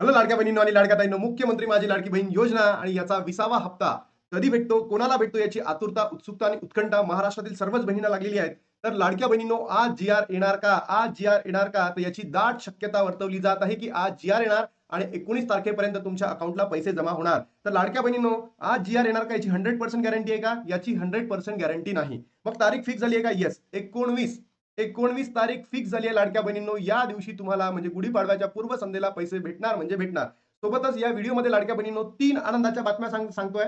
Hello लाडक्या बहिणींनो आणि लाडक्या ताईंनो, मुख्यमंत्री माझी लाडकी बहीण योजना आणि याचा 20वा हप्ता कधी भेटतो, कोणाला भेटतो याची आतुरता, उत्सुकता आणि उत्कंठा महाराष्ट्रातील सर्वच बहिणींना लागलेली आहे. तर लाडक्या बहिणींनो, आज जी-आर येणार का? आज जी-आर येणार का? तर याची दाट शक्यता वर्तवली जात आहे, की आज जी-आर येणार आणि 19 तारखेपर्यंत तुमच्या अकाउंटला पैसे जमा होणार. तर लाडक्या बहिणींनो, आज जी-आर येणार का? याची 100% गॅरंटी आहे का? याची 100% गॅरंटी नाही. मग तारीख फिक्स झाली आहे का? येस, 19 तारीख फिक्स झाली आहे लाडक्या बहिणींनो. या दिवशी तुम्हाला म्हणजे गुढीपाडव्याच्या पूर्वसंध्येला पैसे भेटणार म्हणजे भेटणार. सोबतच या व्हिडिओमध्ये लाडक्या बहिणींनो 3 आनंदाच्या बातम्या सांगतोय,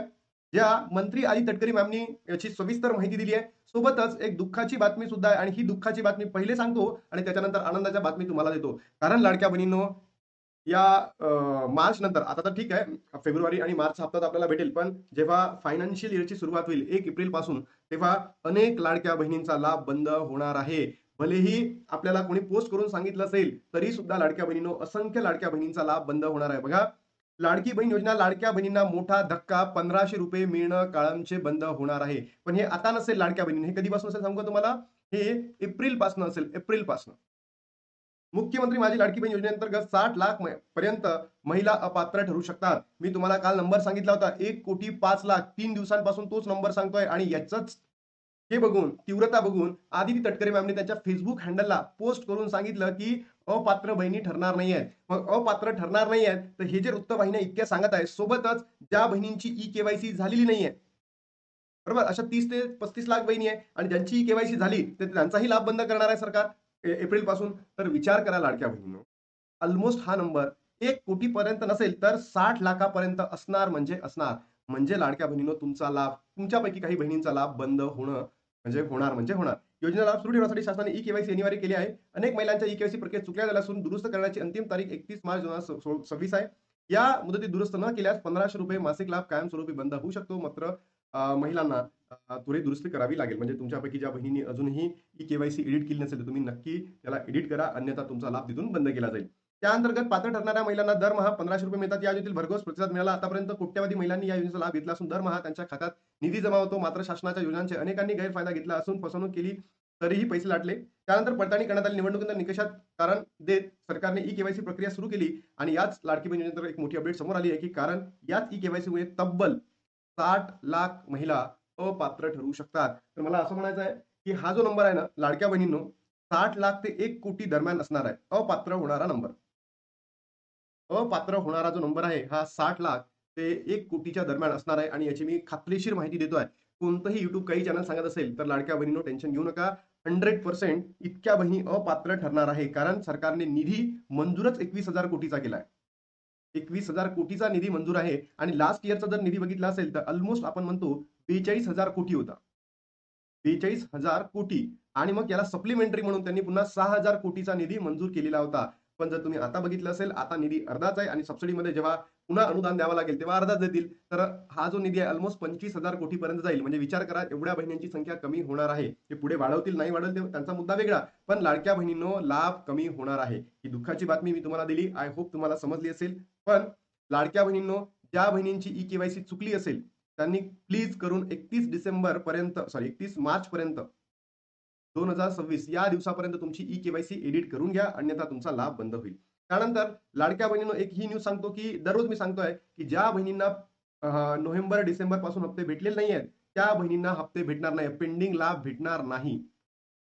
ज्या मंत्री आदी तटकरे मॅमनी याची सविस्तर माहिती दिली आहे. सोबतच एक दुःखाची बातमी सुद्धा आहे आणि ही दुःखाची बातमी पहिले सांगतो आणि त्याच्यानंतर आनंदाच्या बातमी तुम्हाला देतो. कारण लाडक्या बहिणींनो, या मार्च नंतर आता तर ठीक आहे, फेब्रुवारी आणि मार्च हप्ता आपल्याला भेटेल, पण जेव्हा फायनान्शियल इयरची सुरुवात होईल 1 एप्रिल पासून, तेव्हा अनेक लाडक्या बहिणींचा लाभ बंद होणार आहे. भलेही आपल्याला कोणी पोस्ट करून सांगितलं असेल, तरी सुद्धा लाडक्या बहिणींनो, असंख्य लाडक्या बहिणींचा लाभ बंद होणार आहे. बघा, लाडकी बहीण योजना, लाडक्या बहिणींना मोठा धक्का, ₹1500 मिळणं कायमचे बंद होणार आहे. पण हे आता नसेल लाडक्या बहिणींनो, हे कधीपासून असेल सांगू का तुम्हाला? हे एप्रिलपासून असेल, एप्रिलपासून. मुख्यमंत्री माझी लाडकी बहीण योजनेअंतर्गत 60 लाख पर्यंत महिला अपात्र ठरू शकतात. मी तुम्हाला काल नंबर सांगितला होता, 1,05,00,000. 3 दिवसांपासून तोच नंबर सांगतोय आणि याचंच हे बघून, तीव्रता बघून आदिती तटकरे मॅमने त्यांच्या फेसबुक हँडलला पोस्ट करून सांगितलं, की अपात्र बहिणी ठरणार नाही आहेत. मग अपात्र ठरणार नाही आहेत, तर हे जे वृत्तवाहिन्या इतक्या सांगत आहेत, सोबतच ज्या बहिणींची ई-केवायसी झालेली नाहीये, बरोबर? अशा 30 ते 35 लाख बहिणी आहे आणि ज्यांची केवायसी झाली, तर त्यांचाही लाभ बंद करणार आहे सरकार एप्रिल पासून. तर विचार करा लाडक्या बहिणींनो, ऑलमोस्ट हा नंबर 1 कोटी पर्यंत नसेल तर 60 लाखापर्यंत असणार म्हणजे असणार. म्हणजे लाडक्या बहिणींनो, तुमचा लाभ, तुमच्यापैकी काही बहिणींचा लाभ बंद होणं म्हणजे होणार म्हणजे होणार. योजनेला लाभ सुरू ठेवण्यासाठी शासनाने ई-केवायसी अनिवार्य केली आहे. अनेक महिलांच्या ई-केवायसी प्रक्रियेत चुकल्या झाल्या असून दुरुस्त करण्याची अंतिम तारीख 31 मार्च 2026 आहे. या मुदतीत दुरुस्त न केल्यास ₹1500 मासिक लाभ कायमस्वरूपी बंद होऊ शकतो. मात्र महिलांना त्वरित दुरुस्ती करावी लागेल. म्हणजे तुमच्यापैकी ज्या बहिणींनी अजूनही ही केवायसी एडिट केली नसेल, तर तुम्ही नक्की त्याला एडिट करा, अन्यथा तुमचा लाभ तिथून बंद केला जाईल. त्या अंतर्गत पात्र ठरणाऱ्या महिलांना दरमहा ₹1500 मिळतात. या योजनेतील भरघोस प्रतिसाद मिळाला. आतापर्यंत कोट्यवधी महिलांनी या योजनेचा लाभ घेतला असून दरमहा त्यांच्या खात्यात निधी जमा होतो. मात्र शासनाच्या योजनांचे अनेकांनी गैरफायदा घेतला असून फसवणूक केली, तरीही पैसे लाटले. त्यानंतर पडताळणी करण्यात आली. निवडणुकीनंतर निकषात कारण देत सरकारने ई-केवायसी प्रक्रिया सुरू केली आणि याच लाडकी बहीण योजनेनंतर एक मोठी अपडेट समोर आली आहे, की कारण याच ई-केवायसीमुळे तब्बल 60 लाख महिला अपात्र ठरू शकतात. तर मला असं म्हणायचं आहे, की हा जो नंबर आहे ना, लाडक्या बहिणींनो, 60 लाख ते 1 कोटी दरम्यान असणार आहे. अपात्र होणारा नंबर. अपात्र होणारा जो नंबर आहे, हा 60 लाख ते 1 कोटीच्या दरम्यान असणार आहे आणि याची मी खात्रीशीर माहिती देतोय. कोणतंही YouTube काही चॅनल सांगत असेल, तर लाडक्या बहिणींनो, टेन्शन घेऊ नका. 100% इतक्या बहिणी अपात्र ठरणार आहे. कारण सरकारने निधी मंजूरच 21,000 कोटीचा केलाय. 21,000 कोटीचा निधी मंजूर आहे आणि लास्ट इयरचा जर निधी बघितला असेल, तर अल्मोस्ट आपण म्हणतो 42,000 कोटी होता. 42,000 कोटी आणि मग याला सप्लिमेंटरी म्हणून त्यांनी पुन्हा 6,000 कोटीचा निधी मंजूर केलेला होता. पण जर तुम्ही आता बघितलं असेल, आता निधी अर्धाच आहे आणि सबसिडीमध्ये जेव्हा पुन्हा अनुदान द्यावं लागेल, तेव्हा अर्धाच देतील. तर हा जो निधी आहे अल्मोस्ट 25,000 कोटीपर्यंत जाईल. म्हणजे विचार करा, एवढ्या बहिणींची संख्या कमी होणार आहे. ते पुढे वाढवतील, नाही वाढवतील ते त्यांचा मुद्दा वेगळा. पण लाडक्या बहिणींनो, लाभ कमी होणार आहे. ही दुःखाची बातमी मी तुम्हाला दिली. आय होप तुम्हाला समजली असेल. पण लाडक्या बहिणींनो, ज्या बहिणींची ई-केवायसी चुकली असेल, त्यांनी प्लीज करून 31 डिसेंबर पर्यंत, सॉरी 31 मार्च पर्यंत 2026 या दिवसापर्यंत तुमची ई-केवायसी एडिट करून घ्या, अन्यथा तुमचा लाभ बंद होईल. त्यानंतर लाडक्या बहिणींनो, एक ही न्यूज सांगतो, की दररोज मी सांगतोय, की ज्या बहिणींना नोव्हेंबर, डिसेंबर पासून हप्ते भेटलेले नाहीयेत, त्या बहिणींना हप्ते भेटणार नाही. पेंडिंग लाभ भेटणार नाही.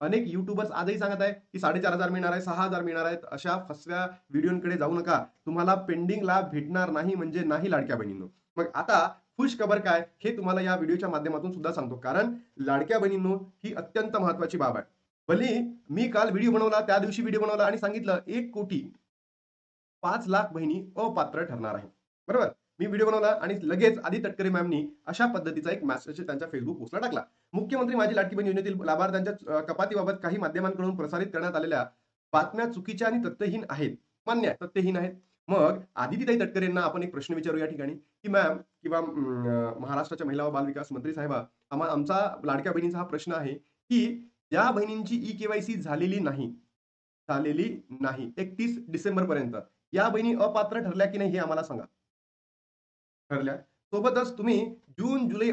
अनेक युट्यूबर्स आजही सांगत आहे, की 4,500 मिळणार आहे, 6,000 मिळणार आहेत. अशा फसव्या व्हिडिओंकडे जाऊ नका. तुम्हाला पेंडिंग लाभ भेटणार नाही म्हणजे नाही लाडक्या बहिणींनो. मग आता खुश खबर काय, हे तुम्हाला या व्हिडिओच्या माध्यमातून सुद्धा सांगतो. कारण लाडक्या बहिणींनो, ही अत्यंत महत्त्वाची बाब आहे. भलेही मी काल व्हिडिओ बनवला, त्या दिवशी व्हिडिओ बनवला आणि सांगितलं 1,05,00,000 बहिणी अपात्र ठरणार आहेत. बरोबर? मी व्हिडिओ बनवला आणि लगेच आदिती तटकरे मॅमनी अशा पद्धतीचा एक मेसेज त्यांच्या फेसबुक पोस्टला टाकला. मुख्यमंत्री माझी लाडकी बहीण योजनेतील लाभार्थ्यांच्या कपातीबाबत काही माध्यमांकडून प्रसारित करण्यात आलेल्या बातम्या चुकीच्या आणि तथ्यहीन आहेत. मान्य आहे, तथ्यहीन आहेत. मग आदितीताई तटकरेंना आपण एक प्रश्न विचारू या ठिकाणी, की मॅम किंवा महाराष्ट्राच्या महिला व बालविकास मंत्री साहेबा, आमचा लाडक्या बहिणींचा हा प्रश्न आहे, की ज्या बहिणींची ई-केवायसी झालेली नाही 31 डिसेंबर पर्यंत, या बहिणी अपात्र ठरल्या की नाही हे आम्हाला सांगा. ठरल्या. सोबतच तुम्ही जून, जुलै,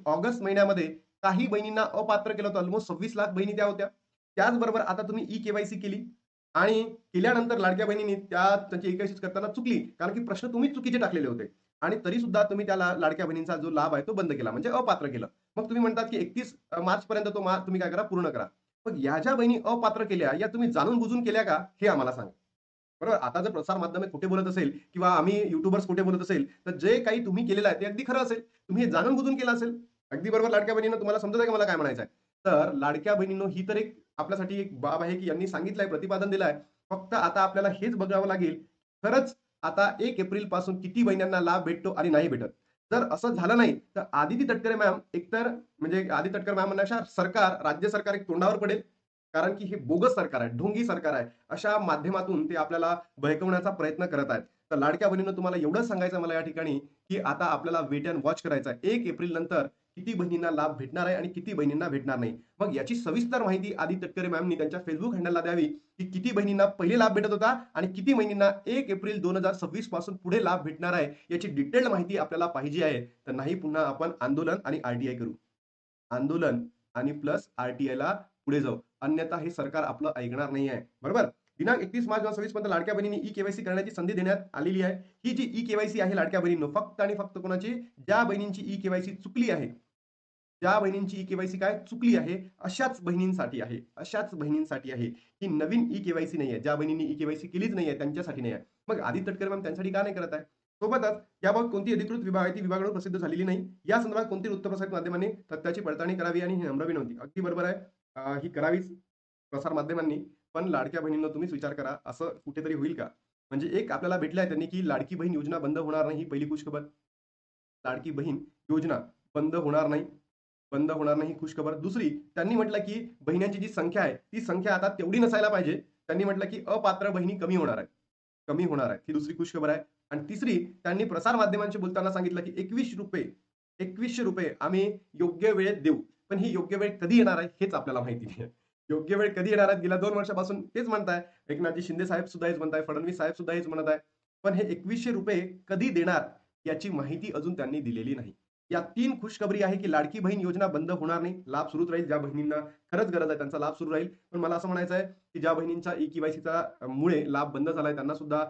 ऑगस्ट महिन्यामध्ये काही बहिणींना अपात्र केलं होतं. ऑलमोस्ट 26 लाख बहिणी त्या होत्या. त्याचबरोबर आता तुम्ही ई-केवायसी केली. आणि केल्यानंतर लाडक्या बहिणींनी त्यांची एकादशीच करताना चुकली. कारण की प्रश्न तुम्हीच चुकीचे टाकलेले होते. आणि तरी सुद्धा तुम्ही त्याला लाडक्या बहिणींचा जो लाभ आहे तो बंद केला. म्हणजे अपात्र केलं. मग तुम्ही म्हणतात की 31 मार्चपर्यंत तो तुम्ही काय करा पूर्ण करा. मग या ज्या बहिणी अपात्र केल्या, या तुम्ही जाणून बुजून केल्या का? हे आम्हाला सांगा. बरोबर. आता जर प्रसार माध्यमे खोटे बोलत असेल किंवा आम्ही युट्यूबर्स खोटे बोलत असेल, तर जे काही तुम्ही केलेलं आहे ते अगदी खरं असेल. तुम्ही हे जाणून बुजून केलं असेल. अगदी बरोबर लाडक्या बहिणींनो, तुम्हाला समजत आहे का मला काय म्हणायचं आहे? तर लाडक्या बहिणींनो, ही तर एक आपल्यासाठी एक बाब आहे, की यांनी सांगितलंय, प्रतिपादन दिलंय. फक्त आता आपल्याला हेच बघावं लागेल, खरंच आता 1 एप्रिल पासून किती बहिणींना लाभ भेटतो आणि नाही भेटत. जर असं झालं नाही, तर आदिती तटकरे मॅम एकतर म्हणजे आदिती तटकरे मॅम म्हणण्यापेक्षा सरकार, राज्य सरकार एक तोंडावर पडेल. कारण की हे बोगस सरकार आहे, ढोंगी सरकार आहे. अशा माध्यमातून ते आपल्याला बहकवण्याचा प्रयत्न करत आहेत. तर लाडक्या बहिणींनो, तुम्हाला एवढंच सांगायचं मला या ठिकाणी, की आता आपल्याला वेट अँड वॉच करायचं आहे. 1 एप्रिल नंतर किती बहिणींना लाभ भेटणार आहे आणि किती बहिणींना भेटणार नाही. मग याची सविस्तर माहिती आदिती तटकरे मॅमनी त्यांच्या फेसबुक हँडलला द्यावी, की किती बहिणींना पहिले लाभ भेटत होता आणि किती बहिणींना 1 एप्रिल 2026 पासून पुढे लाभ भेटणार आहे, याची डिटेल्ड माहिती आपल्याला पाहिजे आहे. तर नाही पुन्हा आपण आंदोलन आणि आरटीआय करू. आंदोलन आणि प्लस आरटीआयला पुढे जाऊ. अन्यथा हे सरकार आपलं ऐकणार नाही आहे. बरोबर? दिनांक 31 मार्च 2026 पर्यंत लाडक्या बहिणींनी ई-केवायसी करण्याची संधी देण्यात आलेली आहे. ही जी ई-केवायसी आहे लाडक्या बहिणींनो, फक्त आणि फक्त कोणाची? ज्या बहिणींची ई-केवायसी चुकली आहे. ज्या बहिणींची ई-केवायसी काय चुकली आहे, अशाच बहिणींसाठी आहे. अशाच बहिणींसाठी आहे. ही नवीन ई-केवायसी नाहीये. ज्या बहिणींनी ई-केवायसी केलीच नाहीये त्यांच्यासाठी नाही आहे. मग आदित्य तटकरे मॅम त्यांच्यासाठी का नाही करत आहे? सोबतच याबाबत कोणती अधिकृत माहिती विभागाकडून प्रसिद्ध झालेली नाही. या संदर्भात कोणती वृत्तप्रसारित माध्यमांनी तथ्याची पडताळणी करावी आणि ही नम्र विनंती. अगदी बरोबर आहे. ही करावीच प्रसार माध्यमांनी. पण लाडक्या बहिणींनो, तुम्हीच विचार करा, असं कुठेतरी होईल का? म्हणजे एक आपल्याला भेटलंय त्यांनी, की लाडकी बहीण योजना बंद होणार नाही, ही पहिली खुशखबर. लाडकी बहीण योजना बंद होणार नाही. बंद होणार नाही ही खुशखबर. दुसरी, त्यांनी म्हटलं, की बहिण्यांची जी संख्या आहे, ती संख्या आता तेवढी नसायला पाहिजे. त्यांनी म्हटलं, की अपात्र बहिणी कमी होणार आहेत. कमी होणार आहेत. ही दुसरी खुशखबर आहे. आणि तिसरी, त्यांनी प्रसार माध्यमांशी बोलताना सांगितलं, की ₹21 आम्ही योग्य वेळेत देऊ. पण ही योग्य वेळ कधी येणार आहे हेच आपल्याला माहिती नाही. योग्य वेळ कधी येणार आहे? गेल्या 2 वर्षापासून तेच म्हणताय. एकनाथजी शिंदे साहेब सुद्धा हेच म्हणताय. फडणवीस साहेब सुद्धा हेच म्हणत आहे. पण हे ₹2100 कधी देणार याची माहिती अजून त्यांनी दिलेली नाही. या 3 खुशखबरी आहे, की लाडकी बहीण योजना बंद होणार नाही. लाभ सुरूच राहील. ज्या बहिणींना खरंच गरज आहे त्यांचा लाभ सुरू राहील. पण मला असं म्हणायचं आहे, की ज्या बहिणींचा ई-केवायसीचा मुळे लाभ बंद झालाय त्यांना सुद्धा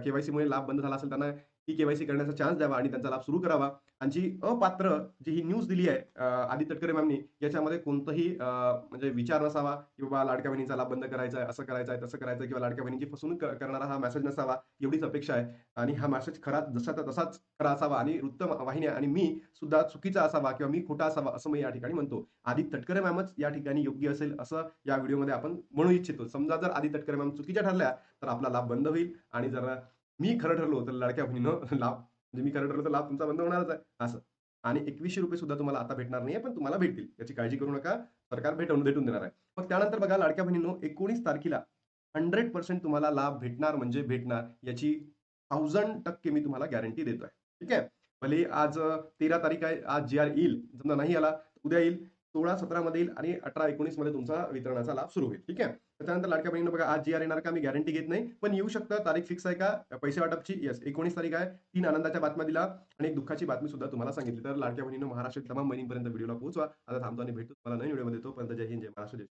केवायसीमुळे लाभ बंद झाला असेल त्यांना ई-केवायसी करण्याचा चान्स द्यावा आणि त्यांचा लाभ सुरू करावा. आणि जी अपात्र जी ही न्यूज दिली आहे आदित्य तटकरे मॅमनी, याच्यामध्ये कोणतंही म्हणजे विचार नसावा, की बाबा लाडक्या बहिणीचा लाभ बंद करायचा आहे, असं करायचं आहे, तसं करायचं आहे किंवा लाडक्या बहिणीची फसवणूक करणारा हा मेसेज नसावा, एवढीच अपेक्षा आहे. आणि हा मेसेज खरा जसाचा तसाच खरा असावा आणि वृत्तवाहिन्या आणि मी सुद्धा चुकीचा असावा किंवा मी खोटा असावा, असं मी या ठिकाणी म्हणतो. आदित्य तटकरे मॅमच या ठिकाणी योग्य असेल, असं या व्हिडिओमध्ये आपण म्हणू इच्छितो. समजा जर आदित्य तटकरे मॅम चुकीच्या ठरल्या, तर आपला लाभ बंद होईल आणि जर मी खरं ठरलो, तर लाडक्या बहिणीनं लाभ म्हणजे मी खरं ठरलो, तर लाभ तुमचा बंद होणारच आहे, असं. आणि ₹2100 सुद्धा तुम्हाला आता भेटणार नाहीये, पण तुम्हाला भेटतील. याची काळजी करू नका. सरकार भेटून देणार आहे. मग त्यानंतर बघा लाडक्या बहिणींनो, 19 तारखेला 100% तुम्हाला लाभ भेटणार म्हणजे भेटणार, याची 1000% मी तुम्हाला गॅरंटी देतोय. ठीक आहे. भले आज 13 तारीख आहे. आज जी-आर येईल. समजा नाही आला, उद्या येईल. 16-17 मध्ये येईल आणि 18-19 मध्ये तुमचा वितरणाचा लाभ सुरू होईल. ठीक आहे. त्याच्यानंतर लाडक्या बहिणींनो बघा, आज जी-आर येणार का? मी गॅरंटी घेत नाही. पण येऊ शकतं. तारीख फिक्स आहे का? पैसे वाटपची? येस. 19 तारीख आहे. 3 आनंदाच्या बातम्या दिल्या आणि एक दुःखाची बातमी सुद्धा तुम्हाला सांगितली. तर लाडक्या बहिणींनो, महाराष्ट्रातील तमाम बहिणींपर्यंत व्हिडिओला पोहोचवा. आता थांबतो आणि भेटतो तुम्हाला नवीन व्हिडिओमध्ये. तोपर्यंत जय हिंद, जय महाराष्ट्र.